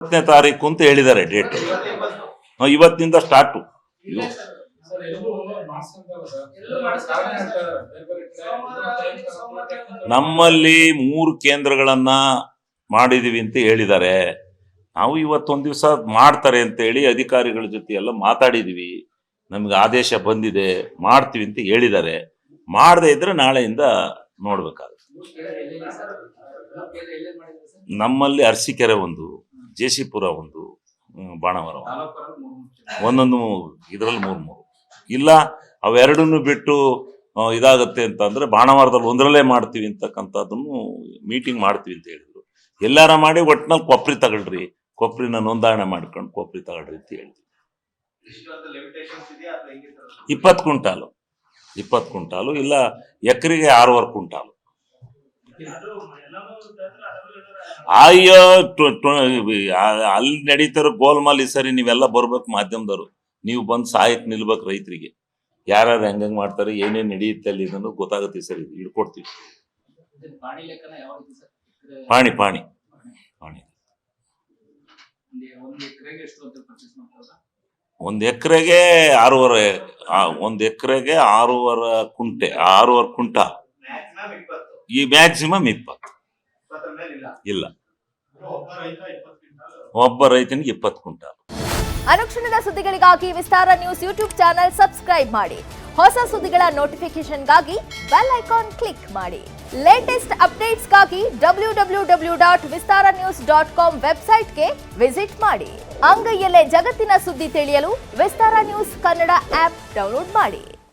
10ನೇ ತಾರೀಕು ಅಂತ ಹೇಳಿದ್ದಾರೆ ಡೇಟ್. ಇವತ್ತಿನಿಂದ ಸ್ಟಾರ್ಟು. ನಮ್ಮಲ್ಲಿ 3 ಕೇಂದ್ರಗಳನ್ನ ಮಾಡಿದೀವಿ ಅಂತ ಹೇಳಿದ್ದಾರೆ. ನಾವು ಇವತ್ತೊಂದು ದಿವಸ ಮಾಡ್ತಾರೆ ಅಂತ ಹೇಳಿ ಅಧಿಕಾರಿಗಳ ಜೊತೆ ಎಲ್ಲ ಮಾತಾಡಿದೀವಿ. ನಮ್ಗೆ ಆದೇಶ ಬಂದಿದೆ, ಮಾಡ್ತೀವಿ ಅಂತ ಹೇಳಿದ್ದಾರೆ. ಮಾಡದೇ ಇದ್ರೆ ನಾಳೆಯಿಂದ ನೋಡ್ಬೇಕಾಗುತ್ತೆ. ನಮ್ಮಲ್ಲಿ ಅರಸೀಕೆರೆ ಒಂದು, ಜೇಸಿಪುರ ಒಂದು, ಬಾಣಾವರ ಒಂದೊಂದು, ಇದರಲ್ಲಿ 3 ಇಲ್ಲ ಅವೆರಡನ್ನು ಬಿಟ್ಟು ಇದಾಗತ್ತೆ ಅಂತಂದ್ರೆ ಬಾಣಾವರದಲ್ಲಿ ಒಂದರಲ್ಲೇ ಮಾಡ್ತೀವಿ ಅಂತಕ್ಕಂಥದ್ದನ್ನು ಮೀಟಿಂಗ್ ಮಾಡ್ತೀವಿ ಅಂತ ಹೇಳಿದ್ರು. ಎಲ್ಲಾರ ಮಾಡಿ ಒಟ್ಟಿನಲ್ಲಿ ಕೊಪ್ರಿ ತಗೊಳ್ರಿ, ಕೊಪ್ರಿನ ನೋಂದಣಿ ಮಾಡ್ಕೊಂಡು ಕೊಪ್ರಿ ತಗೊಳ್ರಿ ಅಂತ ಹೇಳ್ತೀವಿ. 20 ಕ್ವಿಂಟಾಲು, 20 ಕ್ವಿಂಟಾಲು ಇಲ್ಲ ಎಕರೆಗೆ 6.5 ಕ್ವಿಂಟಾಲು. ಅಯ್ಯೋ ಅಲ್ಲಿ ನಡೀತಾರೋ ಗೋಲ್ಮಾಲ್. ಈ ಸರಿ ನೀವೆಲ್ಲ ಬರ್ಬೇಕು ಮಾಧ್ಯಮದವರು, ನೀವು ಬಂದು ಸಹಾಯಕ್ಕೆ ನಿಲ್ಬೇಕು ರೈತರಿಗೆ. ಯಾರ್ಯಾರು ಹೆಂಗ್ ಮಾಡ್ತಾರೆ, ಏನೇನ್ ನಡೆಯುತ್ತೆ ಅಲ್ಲಿ ಇದನ್ನು ಗೊತ್ತಾಗುತ್ತೆ. ಸರಿ ಹಿಡ್ಕೊಡ್ತೀವಿ. ಪಾಣಿ ಪಾಣಿ ಪಾಣಿ 1 ಎಕರೆಗೆ 6.5, 1 ಎಕರೆಗೆ 6.5 ಕುಂಟೆ, 6.5 ಕ್ವಿಂಟಾಲ್. ಈ ಮ್ಯಾಕ್ಸಿಮಮ್ 20 ಇಲ್ಲ, ಒಬ್ಬ ರೈತನಿಗೆ 20 ಕ್ವಿಂಟಾಲ್. ಅನುಕ್ಷಣದ ಸುದ್ದಿಗಳಿಗಾಗಿ ವಿಸ್ತಾರ ನ್ಯೂಸ್ ಯೂಟ್ಯೂಬ್ ಚಾನೆಲ್ ಸಬ್ಸ್ಕ್ರೈಬ್ ಮಾಡಿ. ಹೊಸ ಸುದ್ದಿಗಳ ನೋಟಿಫಿಕೇಶನ್ಗಾಗಿ ಬೆಲ್ ಐಕಾನ್ ಕ್ಲಿಕ್ ಮಾಡಿ. ಲೇಟೆಸ್ಟ್ ಅಪ್ಡೇಟ್ಸ್ಗಾಗಿ www.vistaranews.com ವೆಬ್ಸೈಟ್ಗೆ ವಿಸಿಟ್ ಮಾಡಿ. ಅಂಗೈಯಲ್ಲೇ ಜಗತ್ತಿನ ಸುದ್ದಿ ತಿಳಿಯಲು ವಿಸ್ತಾರ ನ್ಯೂಸ್ ಕನ್ನಡ ಆಪ್ ಡೌನ್ಲೋಡ್ ಮಾಡಿ.